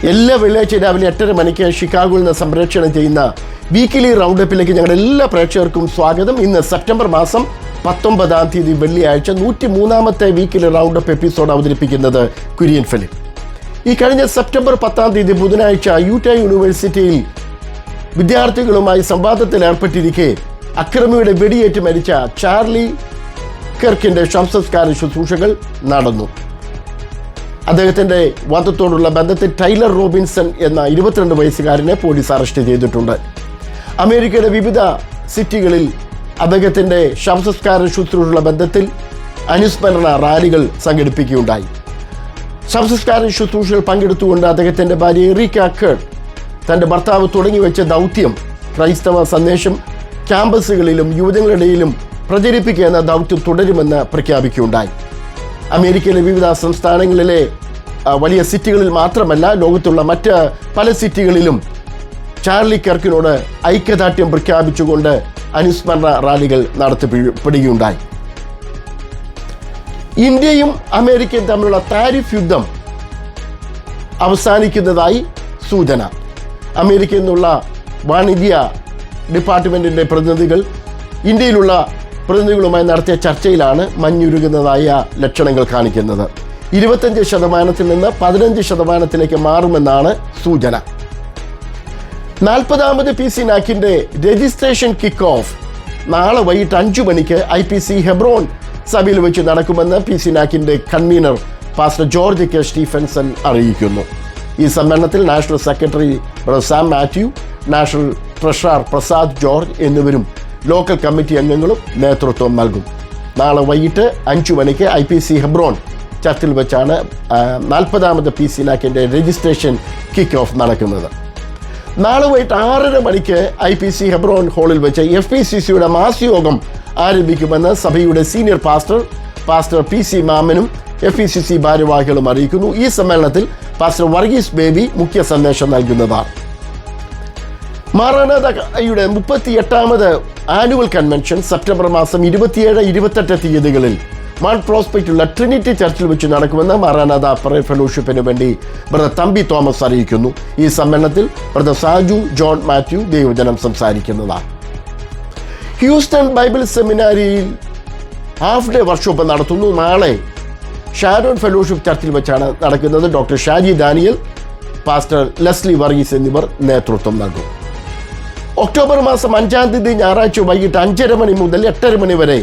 എല്ലാ വെള്ളിയാഴ്ച രാവിലെ 8:30 മണിക്ക് ഷിക്കാഗോയിൽ നിന്ന് സംപ്രേഷണം ചെയ്യുന്ന വീക്കിലി റൗണ്ടപ്പിലേക്ക് ഞങ്ങളുടെ എല്ലാ പ്രേക്ഷകർക്കും സ്വാഗതം. ഇന്ന് സെപ്റ്റംബർ മാസം 19-ാം തീയതി വെള്ളിയാഴ്ച 103-ാമത്തെ വീക്കിലി റൗണ്ടപ്പ് എപ്പിസോഡ് അവതരിപ്പിക്കുന്നത് കുര്യൻ ഫിലിപ്പ്. ഈ കഴിഞ്ഞ സെപ്റ്റംബർ 10-ാം തീയതി ബുധനാഴ്ച യൂറ്റ യൂണിവേഴ്സിറ്റിയിൽ വിദ്യാർത്ഥികളുമായി സംവാദത്തിൽ ഏർപ്പെട്ടിരിക്കെ അക്രമിയുടെ വെടിയേറ്റ് മരിച്ച ചാർലി കെർക്കിന്റെ ശവസംസ്കാര ശുശ്രൂഷകൾ നടന്നു. അദ്ദേഹത്തിന്റെ വധത്തോടുള്ള ബന്ധത്തിൽ ടൈലർ റോബിൻസൺ എന്ന 22 വയസ്സുകാരനെ പോലീസ് അറസ്റ്റ് ചെയ്തിട്ടുണ്ട്. അമേരിക്കയുടെ വിവിധ സിറ്റികളിൽ അദ്ദേഹത്തിന്റെ ശവസംസ്കാര ശുശ്രൂഷയുള്ള ബന്ധത്തിൽ അനുസ്മരണ റാലികൾ സംഘടിപ്പിക്കുകയുണ്ടായി. ശവസംസ്കാര ശുശ്രൂഷയിൽ പങ്കെടുത്തുകൊണ്ട് അദ്ദേഹത്തിന്റെ ഭാര്യ എറിക്ക കെർക്ക് തന്റെ ഭർത്താവ് തുടങ്ങിവെച്ച ദൗത്യം ക്രൈസ്തവ സന്ദേശം ക്യാമ്പസുകളിലും യുവജനങ്ങളുടെയിലും പ്രചരിപ്പിക്കുക എന്ന ദൗത്യം തുടരുമെന്ന് പ്രഖ്യാപിക്കുകയുണ്ടായി. അമേരിക്കയിലെ വിവിധ സംസ്ഥാനങ്ങളിലെ വലിയ സിറ്റികളിൽ മാത്രമല്ല, ലോകത്തുള്ള മറ്റ് പല സിറ്റികളിലും ചാർലി കെർക്കിനോട് ഐക്യദാർഢ്യം പ്രഖ്യാപിച്ചുകൊണ്ട് അനുസ്മരണ റാലികൾ നടത്തപ്പെടുകയുണ്ടായി. ഇന്ത്യയും അമേരിക്കയും തമ്മിലുള്ള താരിഫ് യുദ്ധം അവസാനിക്കുന്നതായി സൂചന. അമേരിക്കയിൽ നിന്നുള്ള വാണിജ്യ ഡിപ്പാർട്ട്മെന്റിന്റെ പ്രതിനിധികൾ ഇന്ത്യയിലുള്ള പ്രതിനിധികളുമായി നടത്തിയ ചർച്ചയിലാണ് മഞ്ഞുരുകുന്നതായ ലക്ഷണങ്ങൾ കാണിക്കുന്നത്. 25% നിന്ന് 15% മാറുമെന്നാണ് സൂചന. 40-ാമത് PC നാക്കിന്റെ രജിസ്ട്രേഷൻ കിക്ക് ഓഫ് നാളെ വൈകിട്ട് 5 മണിക്ക് IPC ഹെബ്രോൺ സഭയിൽ വെച്ച് നടക്കുമെന്ന് PC നാക്കിന്റെ convener pastor George K Stephenson അറിയിക്കുന്നു. ഈ സമ്മേളനത്തിൽ national secretary Sam Mathew, national treasurer Prasad George എന്നിവരും ലോക്കൽ കമ്മിറ്റി അംഗങ്ങളും നേതൃത്വം നൽകും. നാളെ വൈകിട്ട് 5 മണിക്ക് IPC ഹെബ്രോൺ ചർച്ചിൽ വെച്ചാണ് 40-ാമത് PC നാക്കിന്റെ രജിസ്ട്രേഷൻ കിക്ക് ഓഫ് നടക്കുന്നത്. നാളെ വൈകിട്ട് 6:30 മണിക്ക് IPC ഹെബ്രോൺ ഹാളിൽ വെച്ച് FPCCയുടെ മാസയോഗം ആരംഭിക്കുമെന്ന് സഭയുടെ സീനിയർ പാസ്റ്റർ PC മാമനും FPCC ഭാരവാഹികളും അറിയിക്കുന്നു. ഈ സമ്മേളനത്തിൽ പാസ്റ്റർ വർഗീസ് ബേബി മുഖ്യ സന്ദേശം നൽകുന്നതാണ്. മാറാനാഥയുടെ 38-ാമത് ആനുവൽ കൺവെൻഷൻ സെപ്റ്റംബർ മാസം 27-28 തീയതികളിൽ മൗണ്ട് പ്രോസ്പെക്റ്റുള്ള ട്രിനിറ്റി ചർച്ചിൽ വെച്ച് നടക്കുമെന്ന് മാറാനാഥ പ്രയർ ഫെലോഷിപ്പിന് വേണ്ടി ബ്രദർ തമ്പി തോമസ് അറിയിക്കുന്നു. ഈ സമ്മേളനത്തിൽ ബ്രദർ സാജു ജോൺ മാത്യു ദൈവജനം സംസാരിക്കുന്നതാണ്. ഹ്യൂസ്റ്റൺ ബൈബിൾ സെമിനാരിയിൽ ഹാഫ് ഡേ വർക്ക്ഷോപ്പ് നടത്തുന്നു. നാളെ ഷാരോൺ ഫെലോഷിപ്പ് ചർച്ചിൽ വെച്ചാണ് നടക്കുന്നത്. Doctor Shaji Daniel, pastor Leslie Varghese എന്നിവർ നേതൃത്വം നൽകും. ഒക്ടോബർ മാസം 5-ാം തീയതി ഞായറാഴ്ച വൈകിട്ട് 5:30 മണി മുതൽ 8:30 മണി വരെ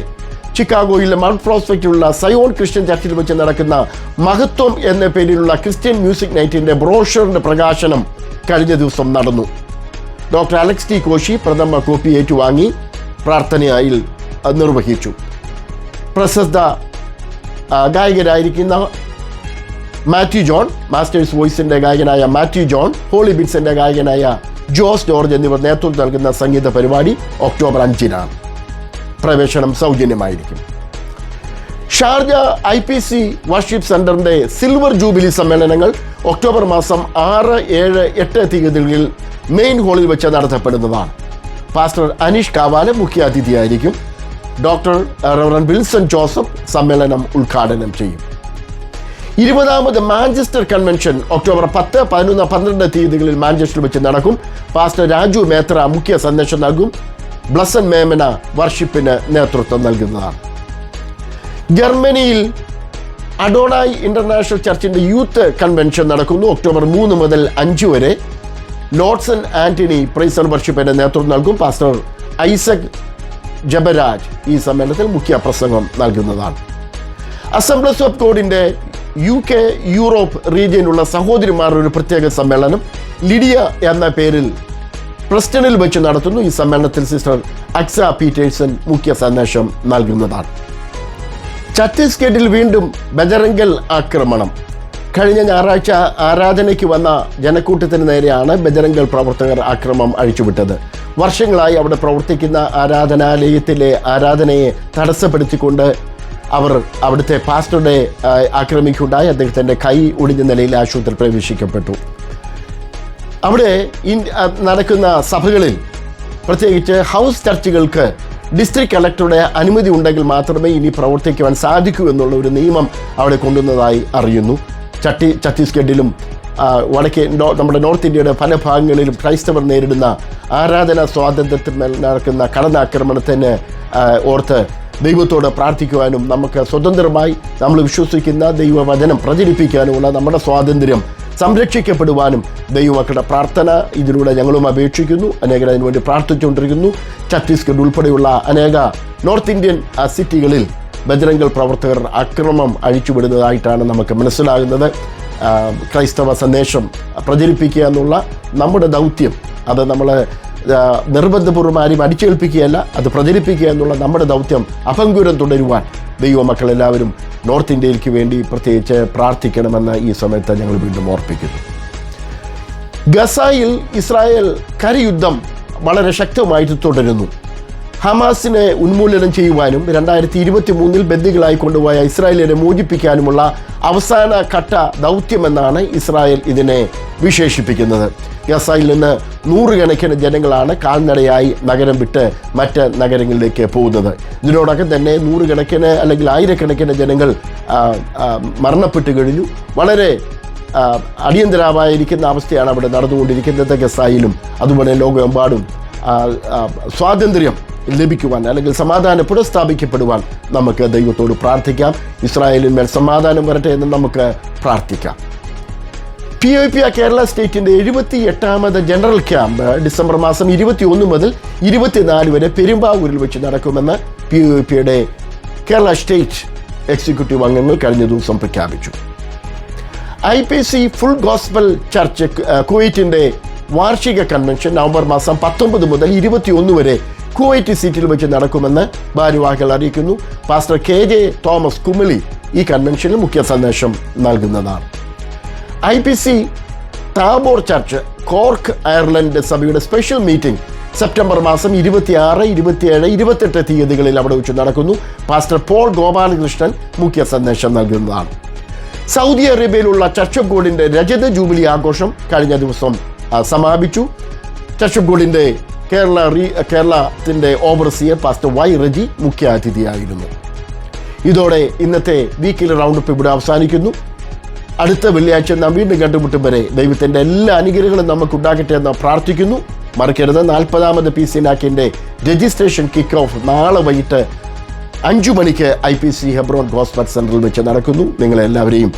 ചിക്കാഗോയിലെ മൗണ്ട് പ്രോസ്പെക്റ്റിലുള്ള സയോൺ ക്രിസ്ത്യൻ ചർച്ചിൽ വെച്ച് നടക്കുന്ന മഹത്വം എന്ന പേരിലുള്ള ക്രിസ്ത്യൻ മ്യൂസിക് നൈറ്റിന്റെ ബ്രോഷറിന്റെ പ്രകാശനം കഴിഞ്ഞ ദിവസം നടന്നു. ഡോക്ടർ അലക്സ് ടി കോശി പ്രഥമ കോപ്പി ഏറ്റുവാങ്ങി പ്രാർത്ഥനയായി നിർവഹിച്ചു. പ്രസിദ്ധ ഗായകരായിരിക്കുന്ന മാത്യു ജോൺ, മാസ്റ്റേഴ്സ് വോയിസിന്റെ ഗായകനായ മാത്യു ജോൺ, ഹോളി ബിറ്റ്സിന്റെ ഗായകനായ ജോസ് ജോർജ് എന്നിവർ നേതൃത്വം നൽകുന്ന സംഗീത പരിപാടി ഒക്ടോബർ 5-നാണ്. പ്രവേശനം സൗജന്യമായിരിക്കും. ഷാർജ IPC വർഷിപ്പ് സെന്ററിന്റെ സിൽവർ ജൂബിലി സമ്മേളനങ്ങൾ ഒക്ടോബർ മാസം 6, 7, 8 തീയതികളിൽ മെയിൻ ഹാളിൽ വെച്ച് നടത്തപ്പെടുന്നതാണ്. പാസ്റ്റർ അനീഷ് കാവാല മുഖ്യ അതിഥിയായിരിക്കും. ഡോക്ടർ റവറൻ വിൽസൺ ജോസഫ് സമ്മേളനം ഉദ്ഘാടനം ചെയ്യും. 20-ാമത് മാഞ്ചസ്റ്റർ കൺവെൻഷൻ ഒക്ടോബർ 10, 11, 12 തീയതികളിൽ മാഞ്ചസ്റ്ററിൽ വെച്ച് നടക്കും. പാസ്റ്റർ രാജു മേത്ര മുഖ്യ സന്ദേശം നൽകും. ബ്ലസൻ മേമന വർഷിപ്പിന് നേതൃത്വം നൽകുന്നതാണ്. ജർമ്മനിയിൽ അഡോണായി ഇന്റർനാഷണൽ ചർച്ചിന്റെ യൂത്ത് കൺവെൻഷൻ നടക്കുന്നു. ഒക്ടോബർ 3 മുതൽ 5 വരെ ലോർഡ്സൺ ആന്റണി പ്രൈസ് ആൻഡ് വർഷിപ്പിന് നേതൃത്വം നൽകും. പാസ്റ്റർ ഐസക് ജബരാജ് ഈ സമ്മേളനത്തിൽ മുഖ്യ പ്രസംഗം നൽകുന്നതാണ്. അസംബ്ലീസ് ഓഫ് ഗോഡിന്റെ UK യൂറോപ്പ് റീജിയനിലുള്ള സഹോദരിമാരുടെ ഒരു പ്രത്യേക സമ്മേളനം ലിഡിയ എന്ന പേരിൽ പ്രസ്റ്റണിൽ വെച്ച് നടത്തുന്നു. ഈ സമ്മേളനത്തിൽ സിസ്റ്റർ അക്സ പീറ്റേഴ്സൺ മുഖ്യ സന്ദേശം നൽകുന്നതാണ്. ഛത്തീസ്ഗഡിൽ വീണ്ടും ബജറംഗൽ ആക്രമണം. കഴിഞ്ഞ ഞായറാഴ്ച ആരാധനയ്ക്ക് വന്ന ജനക്കൂട്ടത്തിന് നേരെയാണ് ബജറംഗൽ പ്രവർത്തകർ ആക്രമണം അഴിച്ചുവിട്ടത്. വർഷങ്ങളായി അവിടെ പ്രവർത്തിക്കുന്ന ആരാധനാലയത്തിലെ ആരാധനയെ തടസ്സപ്പെടുത്തിക്കൊണ്ട് അവർ അവിടുത്തെ പാസ്റ്ററുടെ ആക്രമിക്കുകയുണ്ടായി. അദ്ദേഹത്തിൻ്റെ കൈ ഒടിഞ്ഞ നിലയിൽ ആശുപത്രിയിൽ പ്രവേശിക്കപ്പെട്ടു. അവിടെ നടക്കുന്ന സഭകളിൽ, പ്രത്യേകിച്ച് ഹൗസ് ചർച്ചുകൾക്ക് ഡിസ്ട്രിക്ട് കളക്ടറുടെ അനുമതി ഉണ്ടെങ്കിൽ മാത്രമേ ഇനി പ്രവർത്തിക്കുവാൻ സാധിക്കൂ എന്നുള്ള ഒരു നിയമം അവിടെ കൊണ്ടുവന്നതായി അറിയുന്നു. ഛത്തീസ്ഗഡിലും നമ്മുടെ നോർത്ത് ഇന്ത്യയുടെ പല ഭാഗങ്ങളിലും ക്രൈസ്തവർ നേരിടുന്ന ആരാധനാ സ്വാതന്ത്ര്യത്തിന്മേൽ നടക്കുന്ന കടന്നാക്രമണത്തിന് ഓർത്ത് ദൈവത്തോട് പ്രാർത്ഥിക്കുവാനും നമുക്ക് സ്വതന്ത്രമായി നമ്മൾ വിശ്വസിക്കുന്ന ദൈവവചനം പ്രചരിപ്പിക്കാനുമുള്ള നമ്മുടെ സ്വാതന്ത്ര്യം സംരക്ഷിക്കപ്പെടുവാനും ദൈവമക്കളുടെ പ്രാർത്ഥന ഇതിലൂടെ ഞങ്ങളും അപേക്ഷിക്കുന്നു. അനേകർ അതിനുവേണ്ടി പ്രാർത്ഥിച്ചുകൊണ്ടിരിക്കുന്നു. ഛത്തീസ്ഗഡ് ഉൾപ്പെടെയുള്ള അനേക നോർത്ത് ഇന്ത്യൻ സിറ്റികളിൽ ബജരംഗൾ പ്രവർത്തകർ അക്രമം അഴിച്ചുവിടുന്നതായിട്ടാണ് നമുക്ക് മനസ്സിലാകുന്നത്. ക്രൈസ്തവ സന്ദേശം പ്രചരിപ്പിക്കുക എന്നുള്ള നമ്മുടെ ദൗത്യം, അത് നമ്മൾ നിർബന്ധപൂർവ്വം ആരും അടിച്ചേൽപ്പിക്കുകയല്ല, അത് പ്രചരിപ്പിക്കുക എന്നുള്ള നമ്മുടെ ദൗത്യം അഭംഗുരം തുടരുവാൻ ദൈവമക്കളെല്ലാവരും നോർത്ത് ഇന്ത്യയിലേക്ക് വേണ്ടി പ്രത്യേകിച്ച് പ്രാർത്ഥിക്കണമെന്ന് ഈ സമയത്ത് ഞങ്ങൾ വീണ്ടും ഓർപ്പിക്കുന്നു. ഗസയിൽ ഇസ്രായേൽ കരയുദ്ധം വളരെ ശക്തമായിട്ട് തുടരുന്നു. ഹമാസിനെ ഉന്മൂലനം ചെയ്യുവാനും 2023 ബന്ദികളായി കൊണ്ടുപോയ ഇസ്രായേലിനെ മോചിപ്പിക്കാനുമുള്ള അവസാന ഘട്ട ദൗത്യമെന്നാണ് ഇസ്രായേൽ ഇതിനെ വിശേഷിപ്പിക്കുന്നത്. ഗസയിൽ നിന്ന് 100 കണക്കിന് ജനങ്ങളാണ് കാൽനടയായി നഗരം വിട്ട് മറ്റ് നഗരങ്ങളിലേക്ക് പോകുന്നത്. ഇതിനോടകം തന്നെ 100 കണക്കിന് അല്ലെങ്കിൽ 1000 കണക്കിന് ജനങ്ങൾ മരണപ്പെട്ടു കഴിഞ്ഞു. വളരെ അടിയന്തരമായിരിക്കുന്ന അവസ്ഥയാണ് അവിടെ നടന്നുകൊണ്ടിരിക്കുന്നത്. ഗസയിലും അതുപോലെ ലോകമെമ്പാടും സ്വാതന്ത്ര്യം ലഭിക്കുവാൻ അല്ലെങ്കിൽ സമാധാനം പുനഃസ്ഥാപിക്കപ്പെടുവാൻ നമുക്ക് ദൈവത്തോട് പ്രാർത്ഥിക്കാം. ഇസ്രായേലിന്മേൽ സമാധാനം വരട്ടെ എന്ന് നമുക്ക് പ്രാർത്ഥിക്കാം. POP കേരള സ്റ്റേറ്റിൻ്റെ 78ാമത് ജനറൽ ക്യാമ്പ് ഡിസംബർ മാസം 21 മുതൽ 24 വരെ പെരുമ്പാവൂരിൽ വെച്ച് നടക്കുമെന്ന് POPയുടെ കേരള സ്റ്റേറ്റ് എക്സിക്യൂട്ടീവ് അംഗങ്ങൾ കഴിഞ്ഞ ദിവസം പ്രഖ്യാപിച്ചു. IPC ഫുൾ ഗോസ്പൽ ചർച്ച് കുവൈറ്റിൻ്റെ വാർഷിക കൺവെൻഷൻ നവംബർ മാസം 19 മുതൽ 21 വരെ കുവൈറ്റ് സിറ്റിയിൽ വെച്ച് നടക്കുമെന്ന് ഭാരവാഹികൾ അറിയിക്കുന്നു. പാസ്റ്റർ KJ തോമസ് കുമിളി ഈ കൺവെൻഷനിൽ മുഖ്യ സന്ദേശം നൽകുന്നതാണ്. IPC Tabor church cork Ireland സഭയുടെ സ്പെഷ്യൽ മീറ്റിംഗ് സെപ്റ്റംബർ മാസം 26, 27, 28 തീയതികളിൽ അവിടെ വെച്ച് നടക്കുന്നു. പാസ്റ്റർ പോൾ ഗോപാലകൃഷ്ണൻ മുഖ്യ സന്ദേശം നൽകുന്നതാണ്. സൗദി അറേബ്യയിലുള്ള ചർച്ച് ഓഫ് ഗോഡിൻ്റെ രജത ജൂബിലി ആഘോഷം കഴിഞ്ഞ ദിവസം സമാപിച്ചു. ചർച്ച് ഓഫ് ഗോഡിൻ്റെ കേരളത്തിൻ്റെ ഓവർസിയർ പാസ്റ്റർ Y റജി മുഖ്യ അതിഥിയായിരുന്നു. ഇതോടെ ഇന്നത്തെ വീക്കിലി റൗണ്ടപ്പ് ഇവിടെ അവസാനിക്കുന്നു. അടുത്ത വെള്ളിയാഴ്ച നാം വീണ്ടും കണ്ടുമുട്ടും വരെ ദൈവത്തിൻ്റെ എല്ലാ അനുഗ്രഹങ്ങളും നമുക്കുണ്ടാകട്ടെ എന്ന് പ്രാർത്ഥിക്കുന്നു. മറക്കരുത്, 40ാമത് PCNAC രജിസ്ട്രേഷൻ കിക്ക് ഓഫ് നാളെ വൈകിട്ട് 5 മണിക്ക് IPC ഹെബ്രോൺ ഗോസ്പൽ സെൻറ്ററിൽ വെച്ച് നടക്കുന്നു. നിങ്ങളെല്ലാവരെയും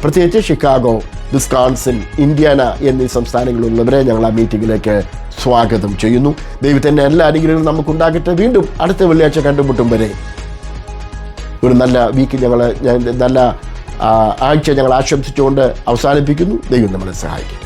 പ്രത്യേകിച്ച് ഷിക്കാഗോ, വിസ്കോൺസിൻ, ഇൻഡ്യാന എന്നീ സംസ്ഥാനങ്ങളിലുള്ളവരെ ഞങ്ങൾ ആ മീറ്റിങ്ങിലേക്ക് സ്വാഗതം ചെയ്യുന്നു. ദൈവത്തിൻ്റെ എല്ലാ അനുഗ്രഹങ്ങളും നമുക്കുണ്ടാകട്ടെ. വീണ്ടും അടുത്ത വെള്ളിയാഴ്ച കണ്ടുമുട്ടും വരെ ഒരു നല്ല വീക്ക് നല്ല ആഴ്ച ഞങ്ങൾ ആശംസിച്ചുകൊണ്ട് അവസാനിപ്പിക്കുന്നു. ദൈവം നമ്മളെ സഹായിക്കും.